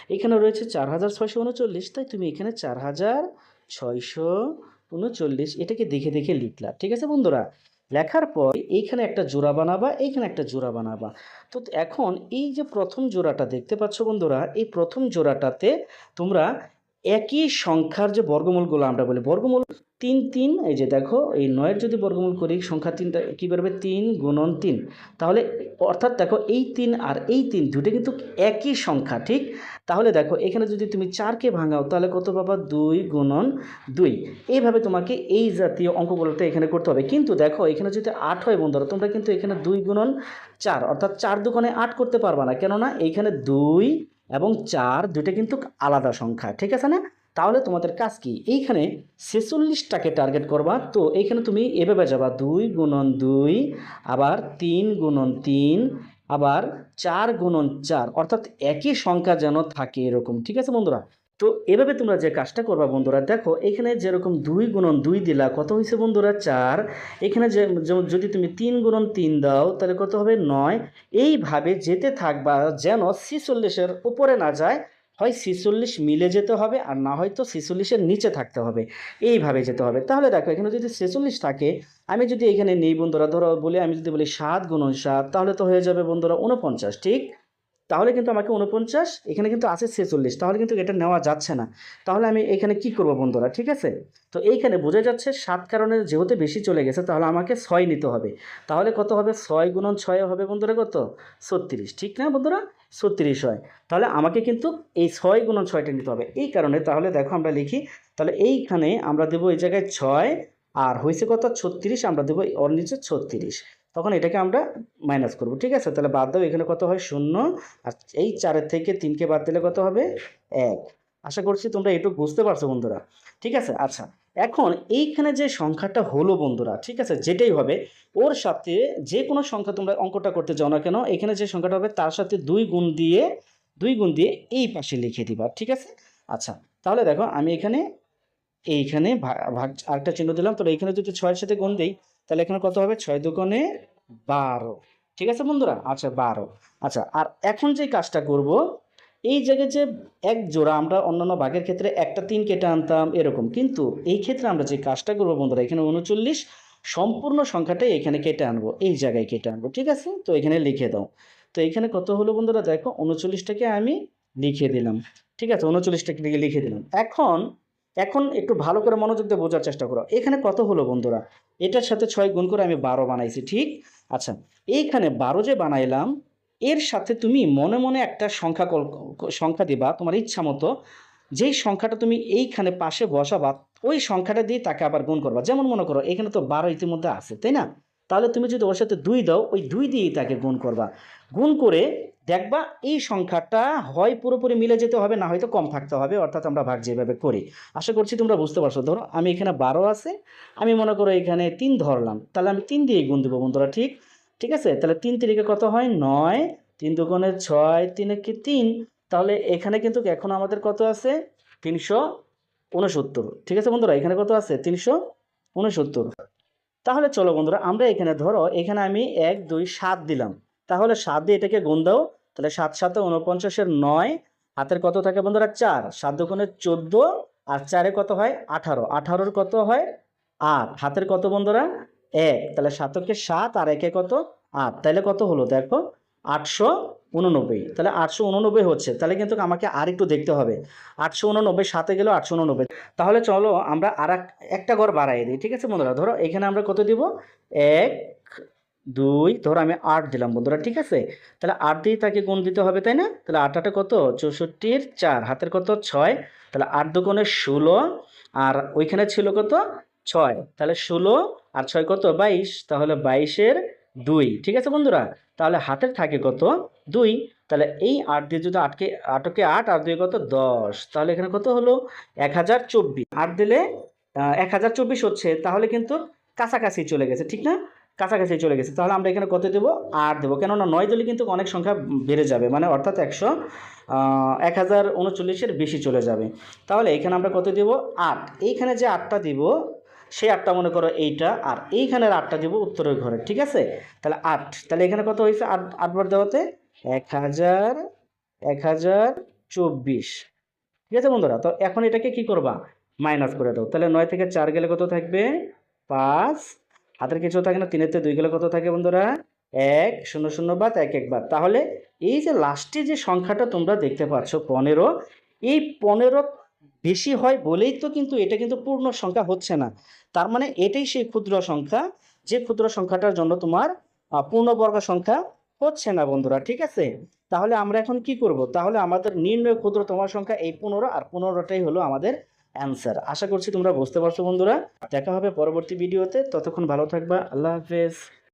এখানে রয়েছে 4639, তাই তুমি এখানে 4639 এটাকে দেখে দেখে লিখলা। ঠিক আছে বন্ধুরা? লেখার পর এইখানে একটা জোড়া বানাবা, এইখানে একটা জোড়া বানাবা। তো এখন এই যে প্রথম জোড়াটা দেখতে পাচ্ছ বন্ধুরা, এই প্রথম জোড়াটাতে তোমরা একই সংখ্যার যে বর্গমূলগুলো আমরা বলি, বর্গমূল ৩ ৩, এই যে দেখো এই ৯-এর যদি বর্গমূল করি সংখ্যা ৩টা কী বেরোবে? ৩ গুণন ৩। তাহলে অর্থাৎ দেখো এই ৩ আর এই ৩ দুটো কিন্তু একই সংখ্যা, ঠিক? তাহলে দেখো এখানে যদি তুমি ৪কে ভাঙাও তাহলে কত পাবা? ২ গুণন ২। এইভাবে তোমাকে এই জাতীয় অঙ্কগুলোতে এখানে করতে হবে। কিন্তু দেখো এখানে যদি ৮ হয় বন্ধুরা, তোমরা কিন্তু এখানে ২ গুণন ৪ অর্থাৎ ৪ দুগুণে ৮ করতে পারবা না। কেননা এইখানে ২ এবং ৪ দুইটা কিন্তু আলাদা সংখ্যা, ঠিক আছে না? তাহলে তোমাদের কাজ কি? এইখানে ৪৬টাকে টার্গেট করবা। তো এইখানে তুমি এভাবে যাবা ২ গুণন ২, আবার ৩ গুণন ৩, আবার ৪ গুণন ৪, অর্থাৎ একই সংখ্যা যেন থাকে এরকম, ঠিক আছে বন্ধুরা? তো এভাবে তোমরা যে কাজটা করবা বন্ধুরা, দেখো এখানে যেরকম ২ গুণন ২ দিলা, কত হয়েছে বন্ধুরা? ৪। এখানে যদি তুমি ৩ গুণন ৩ দাও তাহলে কত হবে? ৯। এইভাবে যেতে থাকবা যেন ৪৬-এর উপরে না যায়। হয় ৪৬ মিলে যেতে হবে, আর না হয়তো ৪৬-এর নিচে থাকতে হবে। এইভাবে যেতে হবে। তাহলে দেখো এখানে যদি ৪৬ থাকে, আমি যদি এখানে নেই বন্ধুরা, ধরো বলি আমি যদি বলি ৭ গুণন ৭, তাহলে তো হয়ে যাবে বন্ধুরা ৪৯, ঠিক? তাহলে কিন্তু আমাকে ৪৯, এখানে কিন্তু আছে ৪৬, তাহলে কিন্তু এটা নেওয়া যাচ্ছে না। তাহলে আমি এখানে কি করব বন্ধুরা, ঠিক আছে? তো এইখানে বোঝা যাচ্ছে ৭ কারণে যেহেতু বেশি চলে গেছে, তাহলে আমাকে ৬ নিতে হবে। তাহলে কত হবে? ৬ গুণন ৬ হবে বন্ধুরা কত? ৩৬, ঠিক না বন্ধুরা? ৩৬ হয়। তাহলে আমাকে কিন্তু এই ৬ গুণন ৬টা নিতে হবে। এই কারণে তাহলে দেখো আমরা লিখি, তাহলে এইখানে আমরা দেবো এই জায়গায় ৬, আর হয়েছে কত? ৩৬, আমরা দেবো ওর নিচে ৩৬। তখন এটাকে আমরা মাইনাস করব, ঠিক আছে? তাহলে বাদ দাও, এখানে কত হয়? ০। আর এই ৪-এর থেকে ৩কে বাদ দিলে কত হবে? ১। আশা করছি তোমরা এটুকু বুঝতে পারছো বন্ধুরা, ঠিক আছে? আচ্ছা, এখন এইখানে যে সংখ্যাটা হলো বন্ধুরা, ঠিক আছে, যেটাই হবে ওর সাথে যে কোনো সংখ্যা তোমরা অঙ্কটা করতে যাও না কেন, এখানে যে সংখ্যাটা হবে তার সাথে ২ গুণ দিয়ে এই পাশে লিখে দিবা, ঠিক আছে? আচ্ছা, তাহলে দেখো আমি এইখানে ভাগ আরেকটা চিহ্ন দিলাম। তো এইখানে যদি ৬-এর সাথে গুণ দেই তাহলে এখানে কত হবে? ৬ দুগুণে ১২, ঠিক আছে বন্ধুরা? আচ্ছা ১২। আচ্ছা, আর এখন যে কাজটা করব, এই জায়গায় যে এক জোড়া আমরা অন্যান্য ভাগের ক্ষেত্রে একটা ৩ কেটে আনতাম এরকম, কিন্তু এই ক্ষেত্রে আমরা যে কাজটা করব বন্ধুরা, এখানে ৩৯ সম্পূর্ণ সংখ্যাটাই এখানে কেটে আনবো, এই জায়গায় কেটে আনবো, ঠিক আছে? তো এখানে লিখে দাও। তো এখানে কত হলো বন্ধুরা? দেখো ৩৯টাকে আমি লিখে দিলাম, ঠিক আছে? ৩৯টাকে লিখে দিলাম। এখন একটু ভালো করে মনোযোগ দিয়ে বোঝার চেষ্টা করো। এখানে কত হলো বন্ধুরা? এটার সাথে ৬ গুণ করে আমি ১২ বানাইছি, ঠিক? আচ্ছা, এইখানে ১২ যে বানাইলাম, এর সাথে তুমি মনে মনে একটা সংখ্যা দিবা তোমার ইচ্ছা মতো। যেই সংখ্যাটা তুমি এইখানে পাশে বসাবা, ওই সংখ্যাটা দিয়ে তাকে আবার গুণ করবা। যেমন মনে করো এখানে তো ১২ ইতিমধ্যে আছে, তাই না? তাহলে তুমি যদি ওর সাথে ২ দাও, ওই ২ দিয়েই তাকে গুণ করবা। গুণ করে দেখবা এই সংখ্যাটা হয় পুরোপুরি মিলে যেতে হবে, না হয়তো কম থাকতে হবে, অর্থাৎ আমরা ভাগ যেভাবে করি। আশা করছি তোমরা বুঝতে পারছো। ধরো আমি এখানে ১২ আছে, আমি মনে করো এখানে ৩ ধরলাম, তাহলে আমি ৩ দিয়েই গুণ দেবো বন্ধুরা, ঠিক? ঠিক আছে? তাহলে ৩ তিরিকে কত হয়? ৯, ৩ দুগুণে ৬, ৩ একে ৩। তাহলে এখানে কিন্তু এখন আমাদের কত আছে? ৩৬৯, ঠিক আছে বন্ধুরা? এখানে কত আছে? ৩৬৯। তাহলে চলো বন্ধুরা, আমরা এখানে ধরো এখানে আমি ১ ২ ৭ দিলাম। তাহলে ৭ দিয়ে এটাকে গুণ দাও। তাহলে ৭ ৭ ৪৯-এর ৯, হাতের কত থাকে বন্ধুরা? ৪, ৭ দুগুণে ১৪, আর ৪-এ কত হয়? ১৮, ১৮-এর কত হয়? ৮, হাতের কত বন্ধুরা? ১। তাহলে ৭-একে ৭ আর ১-এ কত? ৮। তাহলে কত হলো দেখো? ৮৮৯। তাহলে ৮৮৯ হচ্ছে। তাহলে কিন্তু আমাকে আরেকটু দেখতে হবে। ৮৮৯ সাথে গেল ৮৮৯। তাহলে চলো আমরা একটা ঘর বাড়াই দিই, ঠিক আছে বন্ধুরা? ধরো এখানে আমরা কত দিব? ১ ২, ধরো আমি ৮ দিলাম বন্ধুরা, ঠিক আছে? তাহলে ৮ দিয়ে তাকে গুণ দিতে হবে, তাই না? তাহলে ৮ ৮ কত? ৬৪-এর ৪, হাতের কত? ৬। তাহলে ৮ দুগুণে ১৬, আর ওইখানে ছিল কত? ৬। তাহলে ১৬ আর ৬ কত? ২২। তাহলে ২২-এর ২, ঠিক আছে বন্ধুরা? তাহলে হাতের থাকে কত? ২। তাহলে এই ৮ দিয়ে যদি ৮কে ৮ আর ২ কত? ১০। তাহলে এখানে কত হলো? ১০২৪। ৮ দিলে ১০২৪ হচ্ছে। তাহলে কিন্তু কাছাকাছি চলে গেছে, ঠিক না? কাছাকাছি চলে গেছে। তাহলে আমরা এখানে কত দেবো? ৮ দেবো। কেননা ৯ দিলে কিন্তু অনেক সংখ্যা বেড়ে যাবে, মানে অর্থাৎ ১০৩৯-এর বেশি চলে যাবে। তাহলে এখানে আমরা কত দেব? ৮। এইখানে যে ৮টা দিব, সেই ৮টা মনে করো এইটা, আর এইখানের ৮টা দেবো উত্তরের ঘরে, ঠিক আছে? তাহলে ৮। তাহলে এখানে কত হয়েছে? ৮ বার দেওয়াতে ১০০০, ১০০০, 24। ঠিক আছে বন্ধুরা? তো এখন এটাকে কি করবা? মাইনাস করে দাও। তাহলে 9 থেকে 4 গেলে কত থাকবে? 5। হাতের কিছু থাকে না, 3 এর থেকে 2 গেলে কত থাকে বন্ধুরা? 1, 0, 0 বাদ, 1, 1 বাদ। তাহলে এই যে লাস্টে যে সংখ্যাটা তোমরা দেখতে পাচ্ছ 15, এই 15 বেশি হয় বলেই তো কিন্তু এটা কিন্তু পূর্ণ সংখ্যা হচ্ছে না। তার মানে এটাই সেই ক্ষুদ্র সংখ্যা, যে ক্ষুদ্র সংখ্যাটার জন্য তোমার পূর্ণবর্গ সংখ্যা হচ্ছে না বন্ধুরা। ঠিক আছে? তাহলে আমরা এখন কি করব? তাহলে আমাদের নির্ণয় ক্ষুদ্রতম সংখ্যা এই 15, আর 15টাই হলো আমাদের অ্যান্সার। আশা করছি তোমরা বুঝতে পারছো বন্ধুরা। দেখা হবে পরবর্তী ভিডিওতে। ততক্ষণ ভালো থাকবা। আল্লাহ হাফেজ।